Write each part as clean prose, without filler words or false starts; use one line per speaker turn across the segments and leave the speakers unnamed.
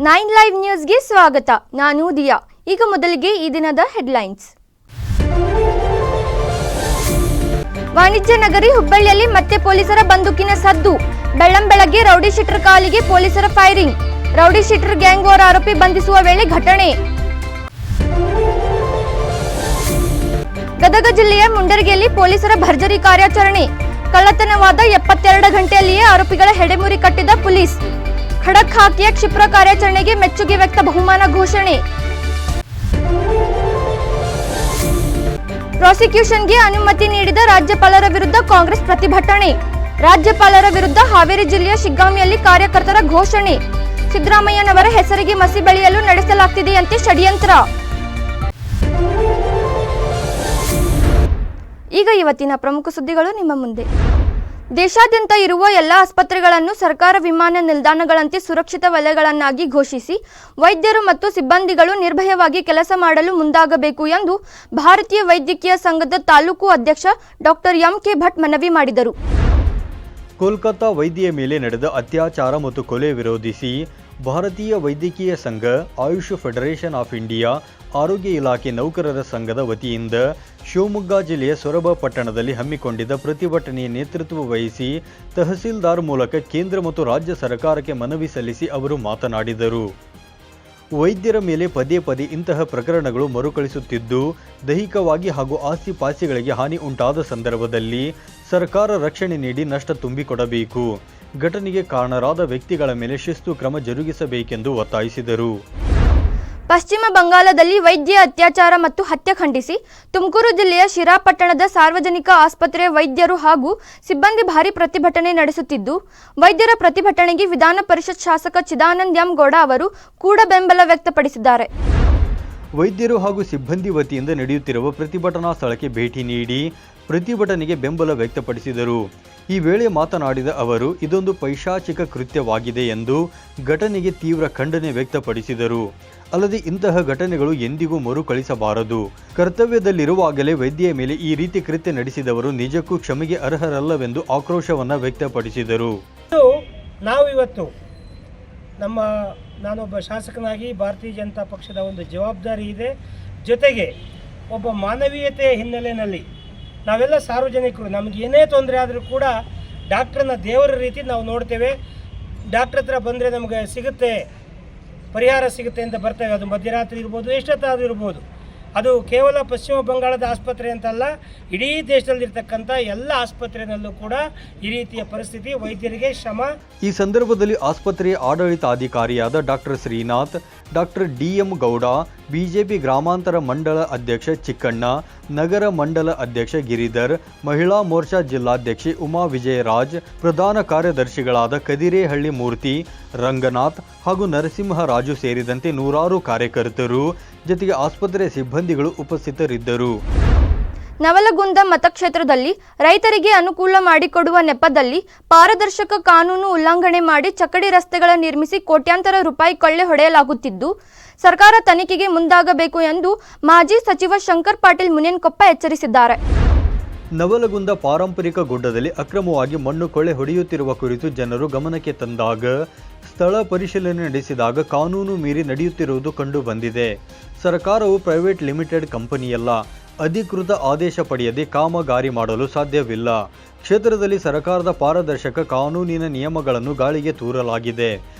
9 live ನ್ಯೂಸ್ಗೆ ಸ್ವಾಗತ. ನಾನು ದಿಯಾ. ಈಗ ಮೊದಲಿಗೆ ಈ ದಿನದ ಹೆಡ್ಲೈನ್ಸ್. ವಾಣಿಜ್ಯ ನಗರಿ ಹುಬ್ಬಳ್ಳಿಯಲ್ಲಿ ಮತ್ತೆ ಪೊಲೀಸರ ಬಂದೂಕಿನ ಸದ್ದು. ಬೆಳ್ಳಂಬೆಳಗ್ಗೆ ರೌಡಿ ಶೀಟರ್ ಕಾಲಿಗೆ ಪೊಲೀಸರ firing. Rowdy sheeter gang war ಆರೋಪಿ ಬಂಧಿಸುವ ವೇಳೆ ಘಟನೆ. ಗದಗ ಜಿಲ್ಲೆಯ ಮುಂಡರಗಿಯಲ್ಲಿ ಪೊಲೀಸರ ಭರ್ಜರಿ ಕಾರ್ಯಾಚರಣೆ. ಕಳ್ಳತನವಾದ 72 ಗಂಟೆಯಲ್ಲಿಯೇ ಆರೋಪಿಗಳ ಹೆಡೆಮುರಿ ಕಟ್ಟಿದ ಪೊಲೀಸ್. ಖಡಕ್ ಹಾಕಿಯ ಕ್ಷಿಪ್ರ ಕಾರ್ಯಾಚರಣೆಗೆ ಮೆಚ್ಚುಗೆ ವ್ಯಕ್ತ, ಬಹುಮಾನ ಘೋಷಣೆ. ಪ್ರಾಸಿಕ್ಯೂಷನ್ಗೆ ಅನುಮತಿ ನೀಡಿದ ರಾಜ್ಯಪಾಲರ ವಿರುದ್ಧ ಕಾಂಗ್ರೆಸ್ ಪ್ರತಿಭಟನೆ. ರಾಜ್ಯಪಾಲರ ವಿರುದ್ಧ ಹಾವೇರಿ ಜಿಲ್ಲೆಯ ಶಿಗ್ಗಾಂವಿಯಲ್ಲಿ ಕಾರ್ಯಕರ್ತರ ಘೋಷಣೆ. ಸಿದ್ದರಾಮಯ್ಯನವರ ಹೆಸರಿಗೆ ಮಸಿ ಬೆಳೆಯಲು ನಡೆಸಲಾಗ್ತಿದೆಯಂತೆ ಷಡ್ಯಂತ್ರ. ಈಗ ಇವತ್ತಿನ ಪ್ರಮುಖ ಸುದ್ದಿಗಳು ನಿಮ್ಮ ಮುಂದೆ. ದೇಶಾದ್ಯಂತ ಇರುವ ಎಲ್ಲ ಆಸ್ಪತ್ರೆಗಳನ್ನು ಸರ್ಕಾರ ವಿಮಾನ ನಿಲ್ದಾಣಗಳಂತೆ ಸುರಕ್ಷಿತ ವಲಯಗಳನ್ನಾಗಿ ಘೋಷಿಸಿ ವೈದ್ಯರು ಮತ್ತು ಸಿಬ್ಬಂದಿಗಳು ನಿರ್ಭಯವಾಗಿ ಕೆಲಸ ಮಾಡಲು ಮುಂದಾಗಬೇಕು ಎಂದು ಭಾರತೀಯ ವೈದ್ಯಕೀಯ ಸಂಘದ ತಾಲೂಕು ಅಧ್ಯಕ್ಷ ಡಾಕ್ಟರ್ ಎಂ.ಕೆ. ಭಟ್ ಮನವಿ ಮಾಡಿದರು.
ಕೋಲ್ಕತ್ತಾ ವೈದ್ಯೆಯ ಮೇಲೆ ನಡೆದ ಅತ್ಯಾಚಾರ ಮತ್ತು ಕೊಲೆ ವಿರೋಧಿಸಿ ಭಾರತೀಯ ವೈದ್ಯಕೀಯ ಸಂಘ, ಆಯುಷ್ ಫೆಡರೇಷನ್ ಆಫ್ ಇಂಡಿಯಾ, ಆರೋಗ್ಯ ಇಲಾಖೆ ನೌಕರರ ಸಂಘದ ವತಿಯಿಂದ ಶಿವಮೊಗ್ಗ ಜಿಲ್ಲೆಯ ಸೊರಬ ಪಟ್ಟಣದಲ್ಲಿ ಹಮ್ಮಿಕೊಂಡಿದ್ದ ಪ್ರತಿಭಟನೆಯ ನೇತೃತ್ವ ವಹಿಸಿ ತಹಸೀಲ್ದಾರ್ ಮೂಲಕ ಕೇಂದ್ರ ಮತ್ತು ರಾಜ್ಯ ಸರ್ಕಾರಕ್ಕೆ ಮನವಿ ಸಲ್ಲಿಸಿ ಅವರು ಮಾತನಾಡಿದರು. ವೈದ್ಯರ ಮೇಲೆ ಪದೇ ಪದೇ ಇಂತಹ ಪ್ರಕರಣಗಳು ಮರುಕಳಿಸುತ್ತಿದ್ದು, ದೈಹಿಕವಾಗಿ ಹಾಗೂ ಆಸ್ತಿ ಪಾಸ್ತಿಗಳಿಗೆ ಹಾನಿ ಉಂಟಾದ ಸಂದರ್ಭದಲ್ಲಿ ಸರ್ಕಾರ ರಕ್ಷಣೆ ನೀಡಿ ನಷ್ಟ ತುಂಬಿಕೊಡಬೇಕು. ಘಟನೆಗೆ ಕಾರಣರಾದ ವ್ಯಕ್ತಿಗಳ ಮೇಲೆ ಶಿಸ್ತು ಕ್ರಮ ಜರುಗಿಸಬೇಕೆಂದು ಒತ್ತಾಯಿಸಿದರು.
ಪಶ್ಚಿಮ ಬಂಗಾಳದಲ್ಲಿ ವೈದ್ಯ ಅತ್ಯಾಚಾರ ಮತ್ತು ಹತ್ಯೆ ಖಂಡಿಸಿ ತುಮಕೂರು ಜಿಲ್ಲೆಯ ಶಿರಾ ಪಟ್ಟಣದ ಸಾರ್ವಜನಿಕ ಆಸ್ಪತ್ರೆಯ ವೈದ್ಯರು ಹಾಗೂ ಸಿಬ್ಬಂದಿ ಭಾರೀ ಪ್ರತಿಭಟನೆ ನಡೆಸುತ್ತಿದ್ದು, ವೈದ್ಯರ ಪ್ರತಿಭಟನೆಗೆ ವಿಧಾನ ಪರಿಷತ್ ಶಾಸಕ ಚಿದಾನಂದ ಎಂ ಗೌಡ ಅವರು ಕೂಡ ಬೆಂಬಲ ವ್ಯಕ್ತಪಡಿಸಿದ್ದಾರೆ.
ವೈದ್ಯರು ಹಾಗೂ ಸಿಬ್ಬಂದಿ ವತಿಯಿಂದ ನಡೆಯುತ್ತಿರುವ ಪ್ರತಿಭಟನಾ ಸ್ಥಳಕ್ಕೆ ಭೇಟಿ ನೀಡಿ ಪ್ರತಿಭಟನೆಗೆ ಬೆಂಬಲ ವ್ಯಕ್ತಪಡಿಸಿದರು. ಈ ವೇಳೆ ಮಾತನಾಡಿದ ಅವರು, ಇದೊಂದು ಪೈಶಾಚಿಕ ಕೃತ್ಯವಾಗಿದೆ ಎಂದು ಘಟನೆಗೆ ತೀವ್ರ ಖಂಡನೆ ವ್ಯಕ್ತಪಡಿಸಿದರು. ಅಲ್ಲದೆ ಇಂತಹ ಘಟನೆಗಳು ಎಂದಿಗೂ ಮರುಕಳಿಸಬಾರದು. ಕರ್ತವ್ಯದಲ್ಲಿರುವಾಗಲೇ ವೈದ್ಯೆಯ ಮೇಲೆ ಈ ರೀತಿ ಕೃತ್ಯ ನಡೆಸಿದವರು ನಿಜಕ್ಕೂ ಕ್ಷಮೆಗೆ ಅರ್ಹರಲ್ಲವೆಂದು ಆಕ್ರೋಶವನ್ನು ವ್ಯಕ್ತಪಡಿಸಿದರು.
ನಾವು ಇವತ್ತು ನಾನೊಬ್ಬ ಶಾಸಕನಾಗಿ ಭಾರತೀಯ ಜನತಾ ಪಕ್ಷದ ಒಂದು ಜವಾಬ್ದಾರಿ ಇದೆ. ಜೊತೆಗೆ ಒಬ್ಬ ಮಾನವೀಯತೆಯ ಹಿನ್ನೆಲೆಯಲ್ಲಿ ನಾವೆಲ್ಲ ಸಾರ್ವಜನಿಕರು, ನಮಗೇನೇ ತೊಂದರೆ ಆದರೂ ಕೂಡ ಡಾಕ್ಟ್ರನ್ನ ದೇವರ ರೀತಿ ನಾವು ನೋಡ್ತೇವೆ. ಡಾಕ್ಟ್ರ್ ಹತ್ರ ಬಂದರೆ ನಮಗೆ ಸಿಗುತ್ತೆ, ಪರಿಹಾರ ಸಿಗುತ್ತೆ ಅಂತ ಬರ್ತೇವೆ. ಅದು ಮಧ್ಯರಾತ್ರಿ ಇರ್ಬೋದು, ಎಷ್ಟೊತ್ತಾದರೂ ಇರ್ಬೋದು. ಅದು ಕೇವಲ ಪಶ್ಚಿಮ ಬಂಗಾಳದ ಆಸ್ಪತ್ರೆ ಅಂತಲ್ಲ, ಇಡೀ ದೇಶದಲ್ಲಿರ್ತಕ್ಕಂಥ ಎಲ್ಲ ಆಸ್ಪತ್ರೆಯಲ್ಲೂ ಕೂಡ ಈ ರೀತಿಯ ಪರಿಸ್ಥಿತಿ. ವೈದ್ಯರಿಗೆ ಶ್ರಮ.
ಈ ಸಂದರ್ಭದಲ್ಲಿ ಆಸ್ಪತ್ರೆಯ ಆಡಳಿತಾಧಿಕಾರಿಯಾದ doctor Srinath, doctor D M. Gowda, BJP ಗ್ರಾಮಾಂತರ ಮಂಡಳ ಅಧ್ಯಕ್ಷ ಚಿಕ್ಕಣ್ಣ, ನಗರ ಮಂಡಲ ಅಧ್ಯಕ್ಷ ಗಿರಿಧರ್, ಮಹಿಳಾ ಮೋರ್ಚಾ ಜಿಲ್ಲಾಧ್ಯಕ್ಷೆ ಉಮಾ ವಿಜಯರಾಜ್, ಪ್ರಧಾನ ಕಾರ್ಯದರ್ಶಿಗಳಾದ ಕದಿರೇಹಳ್ಳಿ ಮೂರ್ತಿ, ರಂಗನಾಥ್ ಹಾಗೂ ನರಸಿಂಹರಾಜು ಸೇರಿದಂತೆ ನೂರಾರು ಕಾರ್ಯಕರ್ತರು, ಜೊತೆಗೆ ಆಸ್ಪತ್ರೆ ಸಿಬ್ಬಂದಿಗಳು ಉಪಸ್ಥಿತರಿದ್ದರು.
ನವಲಗುಂದ ಮತಕ್ಷೇತ್ರದಲ್ಲಿ ರೈತರಿಗೆ ಅನುಕೂಲ ಮಾಡಿಕೊಡುವ ನೆಪದಲ್ಲಿ ಪಾರದರ್ಶಕ ಕಾನೂನು ಉಲ್ಲಂಘನೆ ಮಾಡಿ ಚಕ್ಕಡಿ ರಸ್ತೆಗಳ ನಿರ್ಮಿಸಿ ಕೋಟ್ಯಾಂತರ ರೂಪಾಯಿ ಕೊಳ್ಳೆ ಹೊಡೆಯಲಾಗುತ್ತಿದ್ದು, ಸರ್ಕಾರ ತನಿಖೆಗೆ ಮುಂದಾಗಬೇಕು ಎಂದು ಮಾಜಿ ಸಚಿವ ಶಂಕರ್ ಪಾಟೀಲ್ ಮುನೇನಕೊಪ್ಪ ಎಚ್ಚರಿಸಿದ್ದಾರೆ.
ನವಲಗುಂದ ಪಾರಂಪರಿಕ ಗುಡ್ಡದಲ್ಲಿ ಅಕ್ರಮವಾಗಿ ಮಣ್ಣು ಕೊಳ್ಳೆ ಹೊಡೆಯುತ್ತಿರುವ ಕುರಿತು ಜನರು ಗಮನಕ್ಕೆ ತಂದಾಗ ಸ್ಥಳ ಪರಿಶೀಲನೆ ನಡೆಸಿದಾಗ ಕಾನೂನು ಮೀರಿ ನಡೆಯುತ್ತಿರುವುದು ಕಂಡು ಬಂದಿದೆ. ಸರ್ಕಾರವು ಪ್ರೈವೇಟ್ ಲಿಮಿಟೆಡ್ ಕಂಪನಿಯಲ್ಲ. ಅಧಿಕೃತ ಆದೇಶ ಪಡೆಯದೆ ಕಾಮಗಾರಿ ಮಾಡಲು ಸಾಧ್ಯವಿಲ್ಲ. ಕ್ಷೇತ್ರದಲ್ಲಿ ಸರ್ಕಾರದ ಪಾರದರ್ಶಕ ಕಾನೂನಿನ ನಿಯಮಗಳನ್ನು ಗಾಳಿಗೆ ತೂರಲಾಗಿದೆ.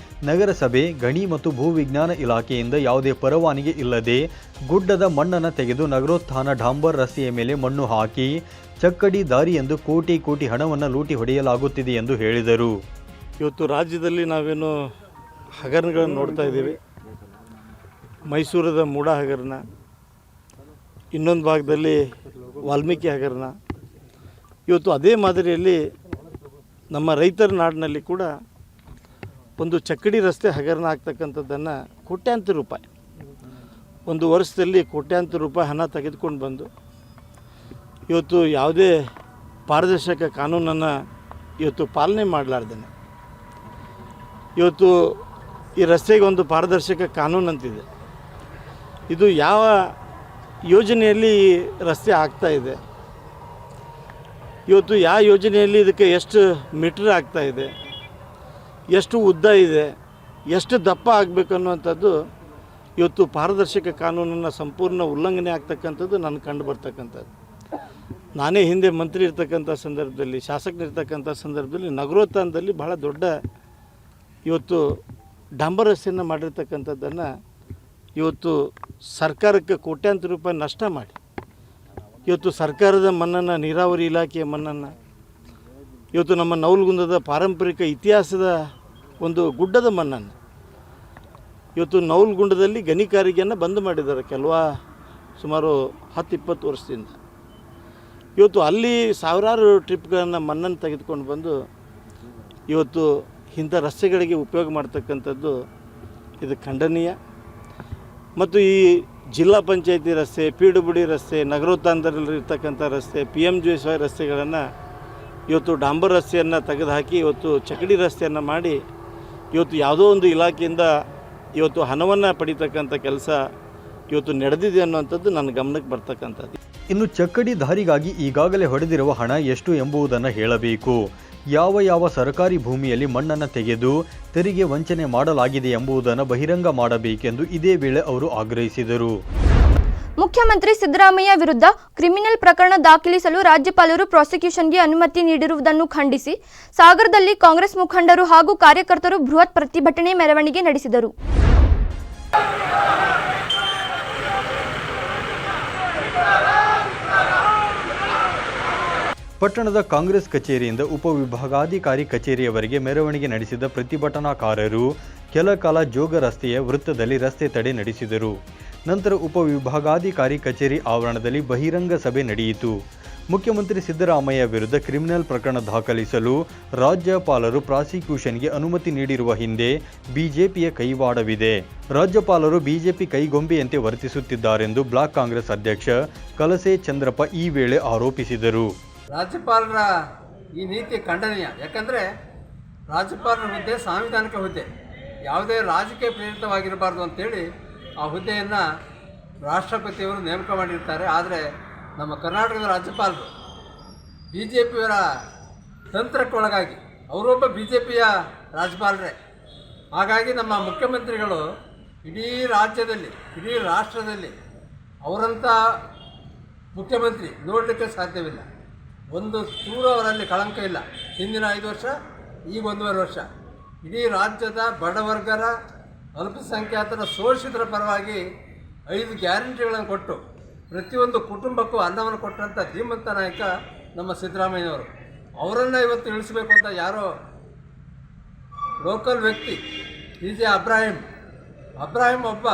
ನಗರಸಭೆ, ಗಣಿ ಮತ್ತು ಭೂವಿಜ್ಞಾನ ಇಲಾಖೆಯಿಂದ ಯಾವುದೇ ಪರವಾನಗಿ ಇಲ್ಲದೆ ಗುಡ್ಡದ ಮಣ್ಣನ್ನು ತೆಗೆದು ನಗರೋತ್ಥಾನ ಡಾಂಬರ್ ರಸ್ತೆಯ ಮೇಲೆ ಮಣ್ಣು ಹಾಕಿ ಚಕ್ಕಡಿ ದಾರಿ ಎಂದು ಕೋಟಿ ಕೋಟಿ ಹಣವನ್ನು ಲೂಟಿ ಹೊಡೆಯಲಾಗುತ್ತಿದೆ ಎಂದು ಹೇಳಿದರು.
ಇವತ್ತು ರಾಜ್ಯದಲ್ಲಿ ನಾವೇನು ಹಗರಣಗಳನ್ನು ನೋಡ್ತಾ ಇದ್ದೀವಿ. ಮೈಸೂರದ ಮೂಡ ಹಗರಣ, ಇನ್ನೊಂದು ಭಾಗದಲ್ಲಿ ವಾಲ್ಮೀಕಿ ಹಗರಣ. ಇವತ್ತು ಅದೇ ಮಾದರಿಯಲ್ಲಿ ನಮ್ಮ ರೈತರ ನಾಡಿನಲ್ಲಿ ಕೂಡ ಒಂದು ಚಕ್ಕಡಿ ರಸ್ತೆ ಹಗರಣ ಆಗ್ತಕ್ಕಂಥದ್ದನ್ನು ಕೋಟ್ಯಾಂತರ ರೂಪಾಯಿ, ಒಂದು ವರ್ಷದಲ್ಲಿ ಕೋಟ್ಯಾಂತರ ರೂಪಾಯಿ ಹಣ ತೆಗೆದುಕೊಂಡು ಬಂದು ಇವತ್ತು ಯಾವುದೇ ಪಾರದರ್ಶಕ ಕಾನೂನನ್ನು ಇವತ್ತು ಪಾಲನೆ ಮಾಡಲಾರ್ದೇನೆ ಇವತ್ತು ಈ ರಸ್ತೆಗೆ ಒಂದು ಪಾರದರ್ಶಕ ಕಾನೂನು ಅಂತಿದೆ. ಇದು ಯಾವ ಯೋಜನೆಯಲ್ಲಿ ರಸ್ತೆ ಆಗ್ತಾ ಇದೆ, ಇವತ್ತು ಯಾವ ಯೋಜನೆಯಲ್ಲಿ ಇದಕ್ಕೆ ಎಷ್ಟು ಮೀಟರ್ ಆಗ್ತಾ ಇದೆ, ಎಷ್ಟು ಉದ್ದ ಇದೆ, ಎಷ್ಟು ದಪ್ಪ ಆಗಬೇಕು ಅನ್ನುವಂಥದ್ದು ಇವತ್ತು ಪಾರದರ್ಶಕ ಕಾನೂನನ್ನು ಸಂಪೂರ್ಣ ಉಲ್ಲಂಘನೆ ಆಗ್ತಕ್ಕಂಥದ್ದು ನನಗೆ ಕಂಡು ಬರ್ತಕ್ಕಂಥದ್ದು. ನಾನೇ ಹಿಂದೆ ಮಂತ್ರಿ ಇರ್ತಕ್ಕಂಥ ಸಂದರ್ಭದಲ್ಲಿ, ಶಾಸಕನಿರ್ತಕ್ಕಂಥ ಸಂದರ್ಭದಲ್ಲಿ ನಗರೋತ್ಥಾನದಲ್ಲಿ ಬಹಳ ದೊಡ್ಡ ಇವತ್ತು ಡಾಂಬರ್ ರಸ್ತೆಯನ್ನು ಮಾಡಿರ್ತಕ್ಕಂಥದ್ದನ್ನು ಇವತ್ತು ಸರ್ಕಾರಕ್ಕೆ ಕೋಟ್ಯಾಂತರ ರೂಪಾಯಿ ನಷ್ಟ ಮಾಡಿ ಇವತ್ತು ಸರ್ಕಾರದ ಮಣ್ಣನ್ನು, ನೀರಾವರಿ ಇಲಾಖೆಯ ಮಣ್ಣನ್ನು, ಇವತ್ತು ನಮ್ಮ ನವಲಗುಂದದ ಪಾರಂಪರಿಕ ಇತಿಹಾಸದ ಒಂದು ಗುಡ್ಡದ ಮಣ್ಣನ್ನು ಇವತ್ತು ನವಲಗುಂದದಲ್ಲಿ ಗಣಿಗಾರಿಕೆಯನ್ನು ಬಂದ್ ಮಾಡಿದ್ದಾರೆ ಸುಮಾರು 10-20 ವರ್ಷದಿಂದ. ಇವತ್ತು ಅಲ್ಲಿ ಸಾವಿರಾರು ಟ್ರಿಪ್ಗಳನ್ನು ಮಣ್ಣನ್ನು ತೆಗೆದುಕೊಂಡು ಬಂದು ಇವತ್ತು ಇಂಥ ರಸ್ತೆಗಳಿಗೆ ಉಪಯೋಗ ಮಾಡ್ತಕ್ಕಂಥದ್ದು ಇದು ಖಂಡನೀಯ. ಮತ್ತು ಈ ಜಿಲ್ಲಾ ಪಂಚಾಯತಿ ರಸ್ತೆ, PWD ರಸ್ತೆ, ನಗರೋತ್ಥಾನದಲ್ಲಿರ್ತಕ್ಕಂಥ ರಸ್ತೆ, PMGSY ರಸ್ತೆಗಳನ್ನು ಇವತ್ತು ಡಾಂಬರ್ ರಸ್ತೆಯನ್ನು ತೆಗೆದುಹಾಕಿ ಇವತ್ತು ಚಕಡಿ ರಸ್ತೆಯನ್ನು ಮಾಡಿ ಇವತ್ತು ಯಾವುದೋ ಒಂದು ಇಲಾಖೆಯಿಂದ ಇವತ್ತು ಹಣವನ್ನು ಪಡಿತಕ್ಕಂಥ ಕೆಲಸ ಇವತ್ತು ನಡೆದಿದೆ ಅನ್ನುವಂಥದ್ದು ನನ್ನ ಗಮನಕ್ಕೆ ಬರ್ತಕ್ಕಂಥದ್ದು.
ಇನ್ನು ಚಕ್ಕಡಿ ದಾರಿಗಾಗಿ ಈಗಾಗಲೇ ಹೊಡೆದಿರುವ ಹಣ ಎಷ್ಟು ಎಂಬುದನ್ನು ಹೇಳಬೇಕು. ಯಾವ ಸರ್ಕಾರಿ ಭೂಮಿಯಲ್ಲಿ ಮಣ್ಣನ್ನು ತೆಗೆದು ತೆರಿಗೆ ವಂಚನೆ ಮಾಡಲಾಗಿದೆ ಎಂಬುದನ್ನು ಬಹಿರಂಗ ಮಾಡಬೇಕೆಂದು ಇದೇ ವೇಳೆ ಅವರು ಆಗ್ರಹಿಸಿದರು.
ಮುಖ್ಯಮಂತ್ರಿ ಸಿದ್ದರಾಮಯ್ಯ ವಿರುದ್ಧ ಕ್ರಿಮಿನಲ್ ಪ್ರಕರಣ ದಾಖಲಿಸಲು ರಾಜ್ಯಪಾಲರು ಪ್ರಾಸಿಕ್ಯೂಷನ್ಗೆ ಅನುಮತಿ ನೀಡಿರುವುದನ್ನು ಖಂಡಿಸಿ ಸಾಗರದಲ್ಲಿ ಕಾಂಗ್ರೆಸ್ ಮುಖಂಡರು ಹಾಗೂ ಕಾರ್ಯಕರ್ತರು ಬೃಹತ್ ಪ್ರತಿಭಟನೆ ಮೆರವಣಿಗೆ ನಡೆಸಿದರು.
ಪಟ್ಟಣದ ಕಾಂಗ್ರೆಸ್ ಕಚೇರಿಯಿಂದ ಉಪವಿಭಾಗಾಧಿಕಾರಿ ಕಚೇರಿಯವರೆಗೆ ಮೆರವಣಿಗೆ ನಡೆಸಿದ ಪ್ರತಿಭಟನಾಕಾರರು ಕೆಲ ಕಾಲ ಜೋಗ ರಸ್ತೆಯ ವೃತ್ತದಲ್ಲಿ ರಸ್ತೆ ತಡೆ ನಡೆಸಿದರು. ನಂತರ ಉಪವಿಭಾಗಾಧಿಕಾರಿ ಕಚೇರಿ ಆವರಣದಲ್ಲಿ ಬಹಿರಂಗ ಸಭೆ ನಡೆಯಿತು. ಮುಖ್ಯಮಂತ್ರಿ ಸಿದ್ದರಾಮಯ್ಯ ವಿರುದ್ಧ ಕ್ರಿಮಿನಲ್ ಪ್ರಕರಣ ದಾಖಲಿಸಲು ರಾಜ್ಯಪಾಲರು ಪ್ರಾಸಿಕ್ಯೂಷನ್ಗೆ ಅನುಮತಿ ನೀಡಿರುವ ಹಿಂದೆ ಬಿಜೆಪಿಯ ಕೈವಾಡವಿದೆ. ರಾಜ್ಯಪಾಲರು ಬಿಜೆಪಿ ಕೈಗೊಂಬೆಯಂತೆ ವರ್ತಿಸುತ್ತಿದ್ದಾರೆಂದು ಬ್ಲಾಕ್ ಕಾಂಗ್ರೆಸ್ ಅಧ್ಯಕ್ಷ ಕಲಸೆ ಚಂದ್ರಪ್ಪ ಈ ವೇಳೆ ಆರೋಪಿಸಿದರು.
ರಾಜ್ಯಪಾಲರ ಈ ನೀತಿ ಖಂಡನೀಯ. ಯಾಕಂದರೆ ರಾಜ್ಯಪಾಲರ ಹುದ್ದೆ ಸಾಂವಿಧಾನಿಕ ಹುದ್ದೆ, ಯಾವುದೇ ರಾಜಕೀಯ ಪ್ರೇರಿತವಾಗಿರಬಾರ್ದು ಅಂತೇಳಿ ಆ ಹುದ್ದೆಯನ್ನು ರಾಷ್ಟ್ರಪತಿಯವರು ನೇಮಕ ಮಾಡಿರ್ತಾರೆ. ಆದರೆ ನಮ್ಮ ಕರ್ನಾಟಕದ ರಾಜ್ಯಪಾಲರು BJPಯವರ ತಂತ್ರಕ್ಕೊಳಗಾಗಿ, ಅವರೊಬ್ಬ BJPಯ ರಾಜ್ಯಪಾಲರೇ. ಹಾಗಾಗಿ ನಮ್ಮ ಮುಖ್ಯಮಂತ್ರಿಗಳು ಇಡೀ ರಾಜ್ಯದಲ್ಲಿ, ಇಡೀ ರಾಷ್ಟ್ರದಲ್ಲಿ ಅವರಂಥ ಮುಖ್ಯಮಂತ್ರಿ ನೋಡಲಿಕ್ಕೆ ಸಾಧ್ಯವಿಲ್ಲ. ಒಂದು ಚೂರು ಅವರಲ್ಲಿ ಕಳಂಕ ಇಲ್ಲ. ಹಿಂದಿನ 5 ವರ್ಷ, ಈಗ 1.5 ವರ್ಷ ಇಡೀ ರಾಜ್ಯದ ಬಡವರ್ಗರ, ಅಲ್ಪಸಂಖ್ಯಾತರ, ಶೋಷಿತರ ಪರವಾಗಿ 5 ಗ್ಯಾರಂಟಿಗಳನ್ನು ಕೊಟ್ಟು ಪ್ರತಿಯೊಂದು ಕುಟುಂಬಕ್ಕೂ ಅನ್ನವನ್ನು ಕೊಟ್ಟಂಥ ಧೀಮಂತ ನಾಯಕ ನಮ್ಮ ಸಿದ್ದರಾಮಯ್ಯನವರು. ಅವರನ್ನು ಇವತ್ತು ಇಳಿಸಬೇಕು ಅಂತ ಯಾರೋ ಲೋಕಲ್ ವ್ಯಕ್ತಿ DJ ಅಬ್ರಾಹಿಂ ಒಬ್ಬ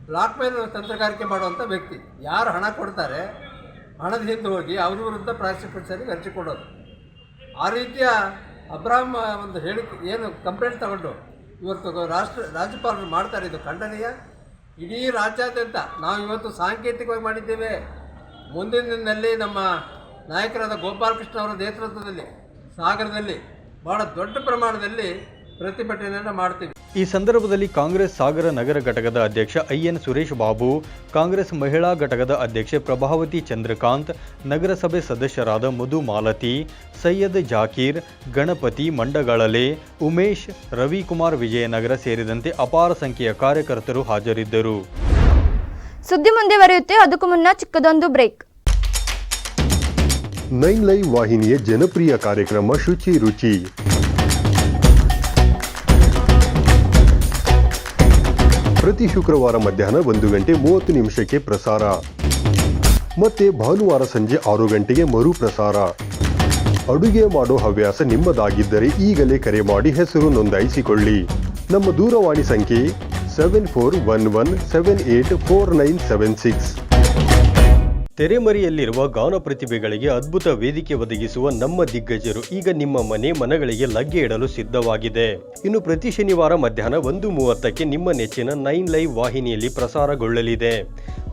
ಬ್ಲಾಕ್ ಮೇಲ್ ತಂತ್ರಗಾರಿಕೆ ಮಾಡುವಂಥ ವ್ಯಕ್ತಿ. ಯಾರು ಹಣ ಕೊಡ್ತಾರೆ, ಹಣದ ಹಿಂದೆ ಹೋಗಿ ಅವ್ರ ವಿರುದ್ಧ ಪ್ರಾಸಿಕ್ಯೂಷನ್ಗೆ ಅರ್ಜಿ ಕೊಡೋದು. ಆ ರೀತಿಯ ಅಬ್ರಾಹಿಂ ಒಂದು ಹೇಳಿಕೆ, ಏನು ಕಂಪ್ಲೇಂಟ್ ತಗೊಂಡು ಇವತ್ತು ರಾಜ್ಯಪಾಲರು ಮಾಡ್ತಾರೆ, ಇದು ಖಂಡನೀಯ. ಇಡೀ ರಾಜ್ಯಾದ್ಯಂತ ನಾವು ಇವತ್ತು ಸಾಂಕೇತಿಕವಾಗಿ ಮಾಡಿದ್ದೇವೆ. ಮುಂದಿನ ದಿನದಲ್ಲಿ ನಮ್ಮ ನಾಯಕರಾದ ಗೋಪಾಲಕೃಷ್ಣ ಅವರ ನೇತೃತ್ವದಲ್ಲಿ ಸಾಗರದಲ್ಲಿ ಭಾಳ ದೊಡ್ಡ ಪ್ರಮಾಣದಲ್ಲಿ ಪ್ರತಿಭಟನೆಯನ್ನು ಮಾಡ್ತೀವಿ.
ಈ ಸಂದರ್ಭದಲ್ಲಿ ಕಾಂಗ್ರೆಸ್ ಸಾಗರ ನಗರ ಘಟಕದ ಅಧ್ಯಕ್ಷ IN ಸುರೇಶ್ ಬಾಬು, ಕಾಂಗ್ರೆಸ್ ಮಹಿಳಾ ಘಟಕದ ಅಧ್ಯಕ್ಷೆ ಪ್ರಭಾವತಿ ಚಂದ್ರಕಾಂತ್, ನಗರಸಭೆ ಸದಸ್ಯರಾದ ಮಧು ಮಾಲತಿ, ಸೈಯದ್ ಜಾಕೀರ್, ಗಣಪತಿ ಮಂಡಗಳಲೆ, ಉಮೇಶ್, ರವಿಕುಮಾರ್ ವಿಜಯನಗರ ಸೇರಿದಂತೆ ಅಪಾರ ಸಂಖ್ಯೆಯ ಕಾರ್ಯಕರ್ತರು ಹಾಜರಿದ್ದರು.
ಸುದ್ದಿ ಮುಂದುವರಿಯುತ್ತೆ, ಅದಕ್ಕೂ ಮುನ್ನ ಚಿಕ್ಕದೊಂದು ಬ್ರೇಕ್.
9 ಲೈವ್ ವಾಹಿನಿಯ ಜನಪ್ರಿಯ ಕಾರ್ಯಕ್ರಮ ಶುಚಿ ರುಚಿ ಪ್ರತಿ ಶುಕ್ರವಾರ ಮಧ್ಯಾಹ್ನ 1:30 ಪ್ರಸಾರ, ಮತ್ತೆ ಭಾನುವಾರ ಸಂಜೆ 6 ಗಂಟೆಗೆ ಮರು ಪ್ರಸಾರ. ಅಡುಗೆ ಮಾಡೋ ಹವ್ಯಾಸ ನಿಮ್ಮದಾಗಿದ್ದರೆ ಈಗಲೇ ಕರೆ ಮಾಡಿ ಹೆಸರು ನೋಂದಾಯಿಸಿಕೊಳ್ಳಿ. ನಮ್ಮ ದೂರವಾಣಿ ಸಂಖ್ಯೆ 7411784976.
ತೆರೆಮರೆಯಲ್ಲಿರುವ ಗಾನ ಪ್ರತಿಭೆಗಳಿಗೆ ಅದ್ಭುತ ವೇದಿಕೆ ಒದಗಿಸುವ ನಮ್ಮ ದಿಗ್ಗಜರು ಈಗ ನಿಮ್ಮ ಮನಗಳಿಗೆ ಲಗ್ಗೆ ಇಡಲು ಸಿದ್ಧವಾಗಿದೆ. ಇನ್ನು ಪ್ರತಿ ಶನಿವಾರ ಮಧ್ಯಾಹ್ನ 1:30 ನಿಮ್ಮ ನೆಚ್ಚಿನ 9 ಲೈವ್ ವಾಹಿನಿಯಲ್ಲಿ ಪ್ರಸಾರಗೊಳ್ಳಲಿದೆ.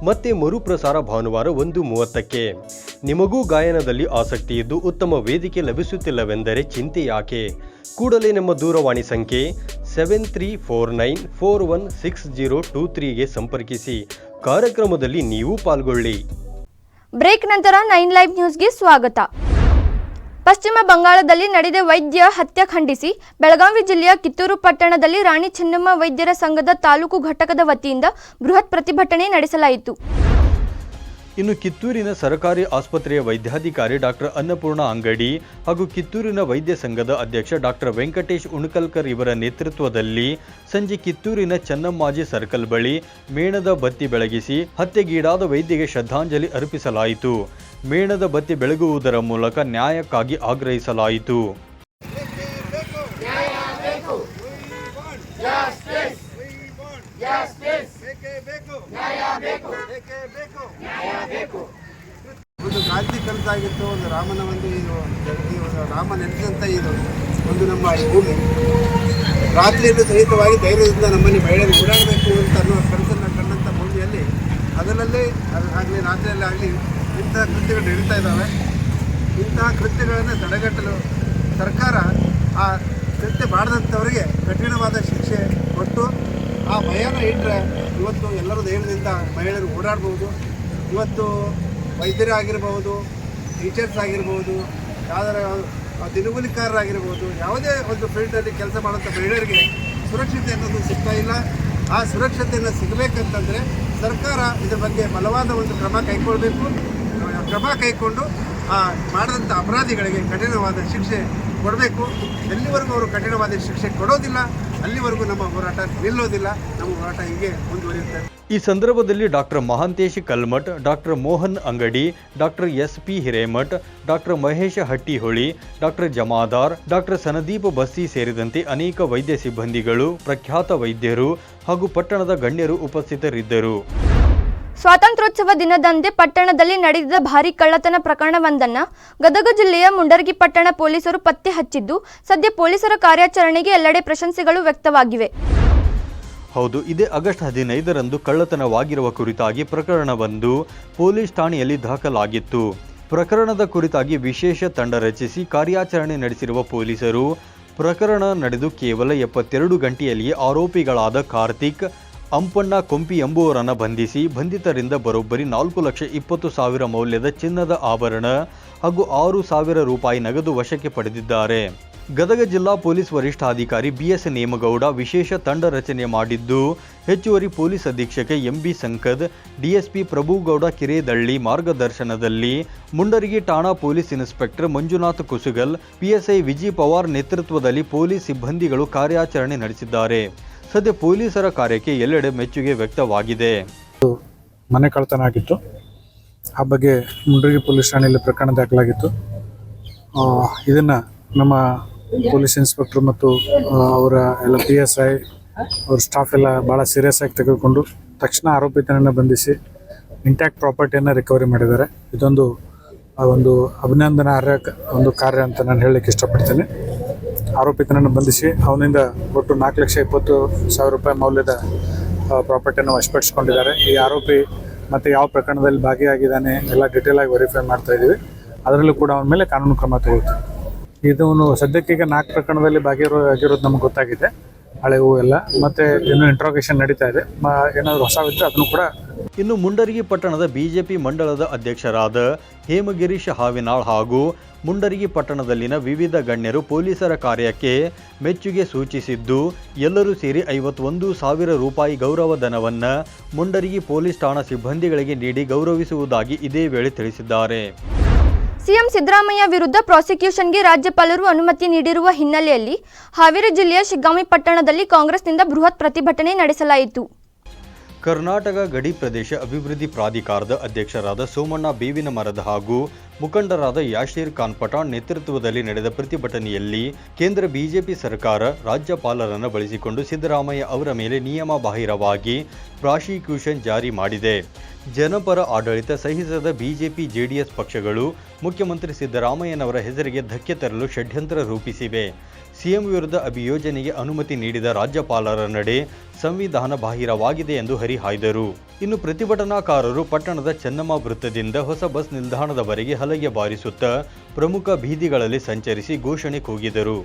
ಮತ್ತೆ ಮರುಪ್ರಸಾರ ಭಾನುವಾರ 1:30. ನಿಮಗೂ ಗಾಯನದಲ್ಲಿ ಆಸಕ್ತಿ ಇದ್ದು ಉತ್ತಮ ವೇದಿಕೆ ಲಭಿಸುತ್ತಿಲ್ಲವೆಂದರೆ ಚಿಂತೆ ಯಾಕೆ? ಕೂಡಲೇ ನಮ್ಮ ದೂರವಾಣಿ ಸಂಖ್ಯೆ 7349416023ಗೆ ಸಂಪರ್ಕಿಸಿ. ಕಾರ್ಯಕ್ರಮದಲ್ಲಿ ನೀವು ಪಾಲ್ಗೊಳ್ಳಿ.
ಬ್ರೇಕ್ ನಂತರ 9 ಲೈವ್ ನ್ಯೂಸ್ಗೆ ಸ್ವಾಗತ. ಪಶ್ಚಿಮ ಬಂಗಾಳದಲ್ಲಿ ನಡೆದ ವೈದ್ಯ ಹತ್ಯೆ ಖಂಡಿಸಿ ಬೆಳಗಾವಿ ಜಿಲ್ಲೆಯ ಕಿತ್ತೂರು ಪಟ್ಟಣದಲ್ಲಿ ರಾಣಿ ಚೆನ್ನಮ್ಮ ವೈದ್ಯರ ಸಂಘದ ತಾಲೂಕು ಘಟಕದ ವತಿಯಿಂದ ಬೃಹತ್ ಪ್ರತಿಭಟನೆ ನಡೆಸಲಾಯಿತು.
ಇನ್ನು ಕಿತ್ತೂರಿನ ಸರ್ಕಾರಿ ಆಸ್ಪತ್ರೆಯ ವೈದ್ಯಾಧಿಕಾರಿ ಡಾಕ್ಟರ್ ಅನ್ನಪೂರ್ಣ ಅಂಗಡಿ ಹಾಗೂ ಕಿತ್ತೂರಿನ ವೈದ್ಯ ಸಂಘದ ಅಧ್ಯಕ್ಷ ಡಾಕ್ಟರ್ ವೆಂಕಟೇಶ್ ಉಣಕಲ್ಕರ್ ಇವರ ನೇತೃತ್ವದಲ್ಲಿ ಸಂಜೆ ಕಿತ್ತೂರಿನ ಚೆನ್ನಮ್ಮಾಜಿ ಸರ್ಕಲ್ ಬಳಿ ಮೇಣದ ಬತ್ತಿ ಬೆಳಗಿಸಿ ಹತ್ಯೆಗೀಡಾದ ವೈದ್ಯಗೆ ಶ್ರದ್ಧಾಂಜಲಿ ಅರ್ಪಿಸಲಾಯಿತು. ಮೇಣದ ಬತ್ತಿ ಬೆಳಗುವುದರ ಮೂಲಕ ನ್ಯಾಯಕ್ಕಾಗಿ ಆಗ್ರಹಿಸಲಾಯಿತು.
ಒಂದು ಗಾಂಧಿ ಕನಸಾಗಿತ್ತು, ಒಂದು ರಾಮನ ಒಂದು ರಾಮ ನೆನೆಸಿದಂಥ ಇದು ಒಂದು ನಮ್ಮ ಭೂಮಿ. ರಾತ್ರಿಯಲ್ಲೂ ಸಹಿತವಾಗಿ ಧೈರ್ಯದಿಂದ ನಮ್ಮಲ್ಲಿ ಮಹಿಳೆಯರು ಓಡಾಡಬೇಕು ಅಂತ ಅನ್ನೋ ಕನಸನ್ನು ಕಂಡಂಥ ಭೂಮಿಯಲ್ಲಿ ಅದರಲ್ಲೇ ಆಗಲಿ ರಾತ್ರಿಯಲ್ಲೇ ಆಗಲಿ ಇಂತಹ ಕೃತ್ಯಗಳು ನಡೀತಾ ಇದ್ದಾವೆ. ಇಂತಹ ಕೃತ್ಯಗಳನ್ನು ತಡೆಗಟ್ಟಲು ಸರ್ಕಾರ ಆ ಕೃತ್ಯ ಮಾಡಿದಂಥವರಿಗೆ ಕಠಿಣವಾದ ಶಿಕ್ಷೆ ಕೊಟ್ಟು ಆ ಭಯನ ಇಟ್ಟರೆ ಇವತ್ತು ಎಲ್ಲರೂ ಧೈರ್ಯದಿಂದ ಮಹಿಳೆಯರು ಓಡಾಡ್ಬೋದು. ಇವತ್ತು ವೈದ್ಯರೇ ಆಗಿರ್ಬೋದು, ಟೀಚರ್ಸ್ ಆಗಿರ್ಬೋದು, ಯಾವುದರ ದಿನಗೂಲಿಕಾರರಾಗಿರ್ಬೋದು, ಯಾವುದೇ ಒಂದು ಫೀಲ್ಡಲ್ಲಿ ಕೆಲಸ ಮಾಡುವಂಥ ಮಹಿಳೆಯರಿಗೆ ಸುರಕ್ಷತೆ ಅನ್ನೋದು ಸಿಗ್ತಾ ಇಲ್ಲ. ಆ ಸುರಕ್ಷತೆಯನ್ನು ಸಿಗಬೇಕಂತಂದರೆ ಸರ್ಕಾರ ಇದರ ಬಗ್ಗೆ ಬಲವಾದ ಒಂದು ಕ್ರಮ ಕೈಗೊಳ್ಳಬೇಕು. ಕ್ರಮ ಕೈಗೊಂಡು ಮಾಡಿದಂಥ ಅಪರಾಧಿಗಳಿಗೆ ಕಠಿಣವಾದ ಶಿಕ್ಷೆ ಕೊಡಬೇಕು. ಎಲ್ಲಿವರೆಗೂ ಅವರು ಕಠಿಣವಾದ ಶಿಕ್ಷೆ ಕೊಡೋದಿಲ್ಲ ಅಲ್ಲಿವರೆಗೂ ನಮ್ಮ ಹೋರಾಟ ನಿಲ್ಲೋದಿಲ್ಲ. ನಮ್ಮ ಹೋರಾಟ ಹೀಗೆ ಮುಂದುವರಿಯುತ್ತೆ.
ಈ ಸಂದರ್ಭದಲ್ಲಿ doctor Mahantesh Kalmath, doctor Mohan Angadi, doctor SP Hiremath, doctor Mahesh Hattiholi, doctor Jamadar, doctor Sandeep Bassi ಸೇರಿದಂತೆ ಅನೇಕ ವೈದ್ಯ ಸಿಬ್ಬಂದಿಗಳು, ಪ್ರಖ್ಯಾತ ವೈದ್ಯರು ಹಾಗೂ ಪಟ್ಟಣದ ಗಣ್ಯರು ಉಪಸ್ಥಿತರಿದ್ದರು.
ಸ್ವಾತಂತ್ರ್ಯೋತ್ಸವ ದಿನದಂದೇ ಪಟ್ಟಣದಲ್ಲಿ ನಡೆದ ಭಾರೀ ಕಳ್ಳತನ ಪ್ರಕರಣವೊಂದನ್ನು ಗದಗ ಜಿಲ್ಲೆಯ ಮುಂಡರಗಿ ಪಟ್ಟಣ ಪೊಲೀಸರು ಪತ್ತೆ ಹಚ್ಚಿದ್ದು, ಸದ್ಯ ಪೊಲೀಸರ ಕಾರ್ಯಾಚರಣೆಗೆ ಎಲ್ಲೆಡೆ ಪ್ರಶಂಸೆಗಳು ವ್ಯಕ್ತವಾಗಿವೆ.
ಹೌದು, ಇದೇ ಆಗಸ್ಟ್ 15ರಂದು ಕಳ್ಳತನವಾಗಿರುವ ಕುರಿತಾಗಿ ಪ್ರಕರಣವೊಂದು ಪೊಲೀಸ್ ಠಾಣೆಯಲ್ಲಿ ದಾಖಲಾಗಿತ್ತು. ಪ್ರಕರಣದ ಕುರಿತಾಗಿ ವಿಶೇಷ ತಂಡ ರಚಿಸಿ ಕಾರ್ಯಾಚರಣೆ ನಡೆಸಿರುವ ಪೊಲೀಸರು ಪ್ರಕರಣ ನಡೆದು ಕೇವಲ 72 ಗಂಟೆಯಲ್ಲಿಯೇ ಆರೋಪಿಗಳಾದ ಕಾರ್ತಿಕ್, ಅಂಪಣ್ಣ ಕೊಂಪಿ ಎಂಬುವರನ್ನು ಬಂಧಿಸಿ ಬಂಧಿತರಿಂದ ಬರೋಬ್ಬರಿ 4,20,000 ಮೌಲ್ಯದ ಚಿನ್ನದ ಆಭರಣ ಹಾಗೂ 6,000 ರೂಪಾಯಿ ನಗದು ವಶಕ್ಕೆ ಪಡೆದಿದ್ದಾರೆ. ಗದಗ ಜಿಲ್ಲಾ ಪೊಲೀಸ್ ವರಿಷ್ಠಾಧಿಕಾರಿ BS ನೇಮಗೌಡ ವಿಶೇಷ ತಂಡ ರಚನೆ ಮಾಡಿದ್ದು, ಹೆಚ್ಚುವರಿ ಪೊಲೀಸ್ ಅಧೀಕ್ಷಕ MB ಸಂಕದ್, DSP ಪ್ರಭುಗೌಡ ಕಿರೇದಳ್ಳಿ ಮಾರ್ಗದರ್ಶನದಲ್ಲಿ ಮುಂಡರಗಿ ಠಾಣಾ police inspector Manjunath Kusugal, PSI VG Pawar ನೇತೃತ್ವದಲ್ಲಿ ಪೊಲೀಸ್ ಸಿಬ್ಬಂದಿಗಳು ಕಾರ್ಯಾಚರಣೆ ನಡೆಸಿದ್ದಾರೆ. ಸದ್ಯ ಪೊಲೀಸರ ಕಾರ್ಯಕ್ಕೆ ಎಲ್ಲೆಡೆ ಮೆಚ್ಚುಗೆ ವ್ಯಕ್ತವಾಗಿದೆ.
ಮನೆ ಕಳ್ಳತನ ಆಗಿತ್ತು. ಆ ಬಗ್ಗೆ ಮುಂಡರಗಿ ಪೊಲೀಸ್ ಠಾಣೆಯಲ್ಲಿ ಪ್ರಕರಣ ದಾಖಲಾಗಿತ್ತು. ಇದನ್ನು ನಮ್ಮ ಪೊಲೀಸ್ ಇನ್ಸ್ಪೆಕ್ಟರ್ ಮತ್ತು ಅವರ ಎಲ್ಲ PSI ಅವ್ರ ಸ್ಟಾಫ್ ಎಲ್ಲ ಭಾಳ ಸೀರಿಯಸ್ ಆಗಿ ತೆಗೆದುಕೊಂಡು ತಕ್ಷಣ ಆರೋಪಿತನನ್ನು ಬಂಧಿಸಿ ಇಂಟ್ಯಾಕ್ಟ್ ಪ್ರಾಪರ್ಟಿಯನ್ನು ರಿಕವರಿ ಮಾಡಿದ್ದಾರೆ. ಇದೊಂದು ಒಂದು ಅಭಿನಂದನಾರ್ಹ ಒಂದು ಕಾರ್ಯ ಅಂತ ನಾನು ಹೇಳಲಿಕ್ಕೆ ಇಷ್ಟಪಡ್ತೀನಿ. ಆರೋಪಿತನನ್ನು ಬಂಧಿಸಿ ಅವನಿಂದ ಒಟ್ಟು 4,20,000 ರೂಪಾಯಿ ಮೌಲ್ಯದ ಪ್ರಾಪರ್ಟಿಯನ್ನು ವಶಪಡಿಸಿಕೊಂಡಿದ್ದಾರೆ. ಈ ಆರೋಪಿ ಮತ್ತು ಯಾವ ಪ್ರಕರಣದಲ್ಲಿ ಭಾಗಿಯಾಗಿದ್ದಾನೆ ಎಲ್ಲ ಡೀಟೇಲ್ ಆಗಿ ವೆರಿಫೈ ಮಾಡ್ತಾ ಇದ್ದೀವಿ. ಅದರಲ್ಲೂ ಕೂಡ ಅವನ ಮೇಲೆ ಕಾನೂನು ಕ್ರಮ ತಗೊಳ್ತೀವಿ. ಇದನ್ನು ಸದ್ಯಕ್ಕೀಗ 4 ಪ್ರಕರಣದಲ್ಲಿ ಭಾಗಿಯಾಗಿರೋದು ನಮಗೆ ಗೊತ್ತಾಗಿದೆ, ಹಳೆವು ಎಲ್ಲ. ಮತ್ತು ಇನ್ನೂ ಇಂಟ್ರಾಗೇಷನ್ ನಡೀತಾ ಇದೆ. ಏನಾದರೂ ಹೊಸವಿದ್ದರೆ ಅದನ್ನು ಕೂಡ.
ಇನ್ನು ಮುಂಡರಗಿ ಪಟ್ಟಣದ BJP ಮಂಡಳದ ಅಧ್ಯಕ್ಷರಾದ ಹೇಮಗಿರೀಶ್ ಹಾವಿನಾಳ್ ಹಾಗೂ ಮುಂಡರಗಿ ಪಟ್ಟಣದಲ್ಲಿನ ವಿವಿಧ ಗಣ್ಯರು ಪೊಲೀಸರ ಕಾರ್ಯಕ್ಕೆ ಮೆಚ್ಚುಗೆ ಸೂಚಿಸಿದ್ದು, ಎಲ್ಲರೂ ಸೇರಿ 51,000 ರೂಪಾಯಿ ಗೌರವಧನವನ್ನು ಮುಂಡರಗಿ ಪೊಲೀಸ್ ಠಾಣಾ ಸಿಬ್ಬಂದಿಗಳಿಗೆ ನೀಡಿ ಗೌರವಿಸುವುದಾಗಿ ಇದೇ ವೇಳೆ ತಿಳಿಸಿದ್ದಾರೆ.
ಸಿಎಂ ಸಿದ್ದರಾಮಯ್ಯ ವಿರುದ್ಧ ಪ್ರಾಸಿಕ್ಯೂಷನ್ಗೆ ರಾಜ್ಯಪಾಲರು ಅನುಮತಿ ನೀಡಿರುವ ಹಿನ್ನೆಲೆಯಲ್ಲಿ ಹಾವೇರಿ ಜಿಲ್ಲೆಯ ಶಿಗ್ಗಾಂವಿ ಪಟ್ಟಣದಲ್ಲಿ ಕಾಂಗ್ರೆಸ್ನಿಂದ ಬೃಹತ್ ಪ್ರತಿಭಟನೆ ನಡೆಸಲಾಯಿತು.
ಕರ್ನಾಟಕ ಗಡಿ ಪ್ರದೇಶ ಅಭಿವೃದ್ಧಿ ಪ್ರಾಧಿಕಾರದ ಅಧ್ಯಕ್ಷರಾದ ಸೋಮಣ್ಣ ಬೇವಿನ ಮರದ ಹಾಗೂ ಮುಖಂಡರಾದ ಯಾಶೀರ್ ಖಾನ್ ಪಠಾಣ್ ನೇತೃತ್ವದಲ್ಲಿ ನಡೆದ ಪ್ರತಿಭಟನೆಯಲ್ಲಿ ಕೇಂದ್ರ BJP ಸರ್ಕಾರ ರಾಜ್ಯಪಾಲರನ್ನು ಬಳಸಿಕೊಂಡು ಸಿದ್ದರಾಮಯ್ಯ ಅವರ ಮೇಲೆ ನಿಯಮ ಬಾಹಿರವಾಗಿ ಪ್ರಾಸಿಕ್ಯೂಷನ್ ಜಾರಿ ಮಾಡಿದೆ. ಜನಪರ ಆಡಳಿತ ಸಹಿಸದ BJP JDS ಪಕ್ಷಗಳು ಮುಖ್ಯಮಂತ್ರಿ ಸಿದ್ದರಾಮಯ್ಯನವರ ಹೆಸರಿಗೆ ಧಕ್ಕೆ ತರಲು ಷಡ್ಯಂತ್ರ ರೂಪಿಸಿವೆ. ಸಿಎಂ ವಿರುದ್ಧ ಅಭಿಯೋಜನೆಗೆ ಅನುಮತಿ ನೀಡಿದ ರಾಜ್ಯಪಾಲರ ನಡೆ ಸಂವಿಧಾನ ಬಾಹಿರವಾಗಿದೆ ಎಂದು ಹರಿಹಾಯ್ದರು. ಇನ್ನು ಪ್ರತಿಭಟನಾಕಾರರು ಪಟ್ಟಣದ ಚೆನ್ನಮ್ಮ ವೃತ್ತದಿಂದ ಹೊಸ ಬಸ್ ನಿಲ್ದಾಣದವರೆಗೆ ಹಲಗೆ ಬಾರಿಸುತ್ತಾ ಪ್ರಮುಖ ಬೀದಿಗಳಲ್ಲಿ ಸಂಚರಿಸಿ ಘೋಷಣೆ ಕೂಗಿದರು.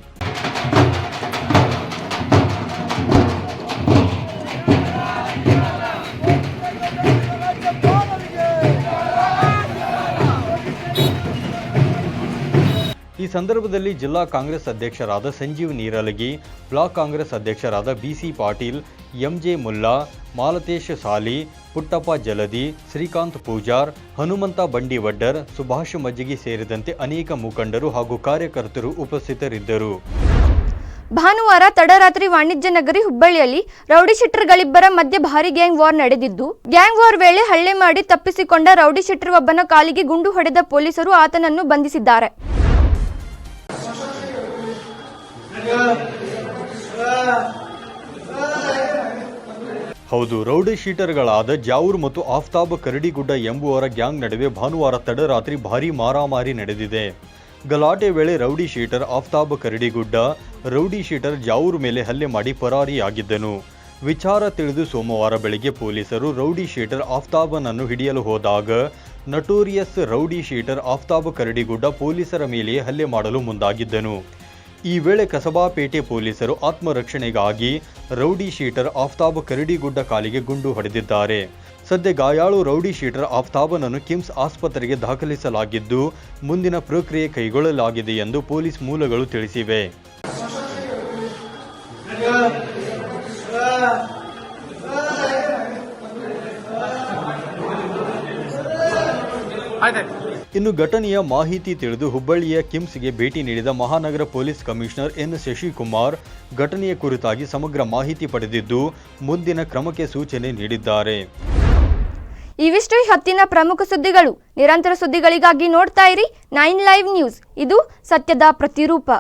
ಈ ಸಂದರ್ಭದಲ್ಲಿ ಜಿಲ್ಲಾ ಕಾಂಗ್ರೆಸ್ ಅಧ್ಯಕ್ಷರಾದ ಸಂಜೀವ್ ನೀರಲಗಿ, ಬ್ಲಾಕ್ ಕಾಂಗ್ರೆಸ್ ಅಧ್ಯಕ್ಷರಾದ ಬಿಸಿ ಪಾಟೀಲ್, ಎಂಜೆ ಮುಲ್ಲಾ, ಮಾಲತೇಶ್ ಸಾಲಿ, ಪುಟ್ಟಪ್ಪ ಜಲದಿ, ಶ್ರೀಕಾಂತ್ ಪೂಜಾರ್, ಹನುಮಂತ ಬಂಡಿವಡ್ಡರ್, ಸುಭಾಷ್ ಮಜ್ಜಿಗಿ ಸೇರಿದಂತೆ ಅನೇಕ ಮುಖಂಡರು ಹಾಗೂ ಕಾರ್ಯಕರ್ತರು ಉಪಸ್ಥಿತರಿದ್ದರು.
ಭಾನುವಾರ ತಡರಾತ್ರಿ ವಾಣಿಜ್ಯ ನಗರಿ ಹುಬ್ಬಳ್ಳಿಯಲ್ಲಿ ರೌಡಿ ಶೀಟರ್ಗಳಿಬ್ಬರ ಮಧ್ಯೆ ಭಾರೀ ಗ್ಯಾಂಗ್ ವಾರ್ ನಡೆದಿದ್ದು, ಗ್ಯಾಂಗ್ ವಾರ್ ವೇಳೆ ಹಲ್ಲೆ ಮಾಡಿ ತಪ್ಪಿಸಿಕೊಂಡ ರೌಡಿ ಶೀಟರ್ ಒಬ್ಬನ ಕಾಲಿಗೆ ಗುಂಡು ಹೊಡೆದ ಪೊಲೀಸರು ಆತನನ್ನು ಬಂಧಿಸಿದ್ದಾರೆ.
ಹೌದು, ರೌಡಿ ಶೀಟರ್ಗಳಾದ ಜಾವೂರ್ ಮತ್ತು ಆಫ್ತಾಬ್ ಕರಡಿಗುಡ್ಡ ಎಂಬುವರ ಗ್ಯಾಂಗ್ ನಡುವೆ ಭಾನುವಾರ ತಡರಾತ್ರಿ ಭಾರೀ ಮಾರಾಮಾರಿ ನಡೆದಿದೆ. ಗಲಾಟೆ ವೇಳೆ rowdy sheeter Aftab Karadigudda rowdy sheeter Javoor ಮೇಲೆ ಹಲ್ಲೆ ಮಾಡಿ ಪರಾರಿಯಾಗಿದ್ದನು. ವಿಚಾರ ತಿಳಿದು ಸೋಮವಾರ ಬೆಳಗ್ಗೆ ಪೊಲೀಸರು ರೌಡಿ ಶೀಟರ್ ಆಫ್ತಾಬನನ್ನು ಹಿಡಿಯಲು ಹೋದಾಗ notorious rowdy sheeter Aftab Karadigudda ಪೊಲೀಸರ ಮೇಲೆಯೇ ಹಲ್ಲೆ ಮಾಡಲು ಮುಂದಾಗಿದ್ದನು. ಈ ವೇಳೆ ಕಸಬಾಪೇಟೆ ಪೊಲೀಸರು ಆತ್ಮರಕ್ಷಣೆಗಾಗಿ ರೌಡಿ ಶೀಟರ್ ಆಫ್ತಾಬ್ ಕರಡಿಗುಡ್ಡ ಕಾಲಿಗೆ ಗುಂಡು ಹೊಡೆದಿದ್ದಾರೆ. ಸದ್ಯ ಗಾಯಾಳು ರೌಡಿ ಶೀಟರ್ ಆಫ್ತಾಬನನ್ನು ಕಿಮ್ಸ್ ಆಸ್ಪತ್ರೆಗೆ ದಾಖಲಿಸಲಾಗಿದ್ದು ಮುಂದಿನ ಪ್ರಕ್ರಿಯೆ ಕೈಗೊಳ್ಳಲಾಗಿದೆ ಎಂದು ಪೊಲೀಸ್ ಮೂಲಗಳು ತಿಳಿಸಿವೆ. ಇನ್ನು ಘಟನೆಯ ಮಾಹಿತಿ ತಿಳಿದು ಹುಬ್ಬಳ್ಳಿಯ ಕಿಮ್ಸ್ಗೆ ಭೇಟಿ ನೀಡಿದ ಮಹಾನಗರ ಪೊಲೀಸ್ ಕಮಿಷನರ್ ಎನ್ ಶಶಿಕುಮಾರ್ ಘಟನೆಯ ಕುರಿತಾಗಿ ಸಮಗ್ರ ಮಾಹಿತಿ ಪಡೆದಿದ್ದು ಮುಂದಿನ ಕ್ರಮಕ್ಕೆ ಸೂಚನೆ ನೀಡಿದ್ದಾರೆ.
ಇವಿಷ್ಟು ಹೊತ್ತಿನ ಪ್ರಮುಖ ಸುದ್ದಿಗಳು. ನಿರಂತರ ಸುದ್ದಿಗಳಿಗಾಗಿ ನೋಡ್ತಾ ಇರಿ 9 ಲೈವ್ ನ್ಯೂಸ್. ಇದು ಸತ್ಯದ ಪ್ರತಿರೂಪ.